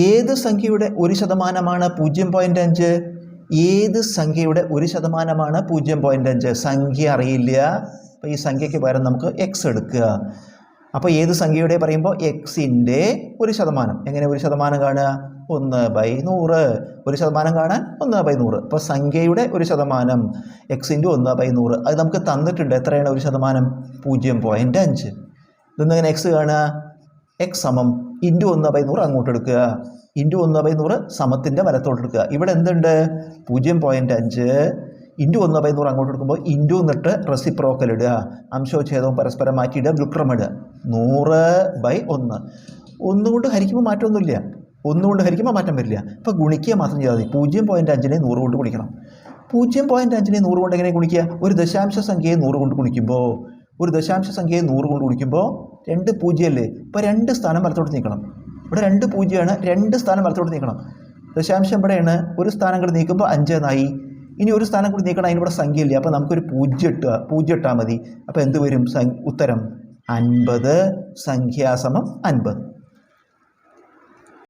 ഏത് സംഖ്യയുടെ 1% 0.5? ഏത് സംഖ്യയുടെ 1% 0.5? സംഖ്യ അറിയില്ല. അപ്പോൾ ഈ സംഖ്യയ്ക്ക് പകരം നമുക്ക് എക്സ് എടുക്കുക. അപ്പോൾ ഏത് സംഖ്യയുടെ പറയുമ്പോൾ എക്സിൻ്റെ 1%. എങ്ങനെ 1% കാണുക? 1/100. 1% കാണാൻ 1/100. അപ്പോൾ സംഖ്യയുടെ 1%, എക്സ് ഇൻറ്റു 1/100. അത് നമുക്ക് തന്നിട്ടുണ്ട്. എത്രയാണ് 1%? 0.5. ഇതെങ്ങനെ എക്സ് കാണുക? എക്സ് സമം ഇൻറ്റു 1/100 അങ്ങോട്ട് എടുക്കുക. ഇൻറ്റു 1/100 സമത്തിൻ്റെ വലത്തോട്ട് എടുക്കുക. ഇവിടെ എന്തുണ്ട്? 0.5 ഇൻറ്റു 1/100 അങ്ങോട്ട് എടുക്കുമ്പോൾ ഇൻറ്റു എന്നിട്ട് റെസിപ്രോക്കൽ ഇടുക. അംശോച്ഛേദവും പരസ്പരം മാറ്റിയിടുക, വ്യുക്രം ഇടുക. 100/1. 1 കൊണ്ട് ഹരിക്കുമ്പോൾ മാറ്റമൊന്നുമില്ല. 1 കൊണ്ട് ഹരിക്കുമ്പോൾ മാറ്റം വരില്ല. അപ്പോൾ ഗുണിക്കുക മാത്രം ചെയ്താൽ മതി. 0.5നെ 100 കൊണ്ട് ഗുണിക്കണം. 0.5നെ 100 കൊണ്ട് എങ്ങനെ ഗുണിക്കുക? ഒരു ദശാംശ സംഖ്യയെ 100 കൊണ്ട് ഗുണിക്കുമ്പോൾ, ഒരു ദശാംശ സംഖ്യയെ 100 കൊണ്ട് ഗുണിക്കുമ്പോൾ 2 0 അല്ലേ? ഇപ്പോൾ 2 സ്ഥാനം വലത്തോട്ട് നീക്കണം. ഇവിടെ 2 0 ആണ്. 2 സ്ഥാനം വലത്തോട്ട് നീക്കണം. ദശാംശം ഇവിടെയാണ്. ഒരു സ്ഥാനം കൂടി നീക്കുമ്പോൾ 5 എന്നായി. ഇനി ഒരു സ്ഥാനം കൂടി നീക്കണം. അതിനിവിടെ സംഖ്യ ഇല്ല. അപ്പോൾ നമുക്കൊരു 0 ഇട്ടാൽ മതി. അപ്പോൾ എന്ത് വരും? ഉത്തരം 50. സംഖ്യാസമം 50.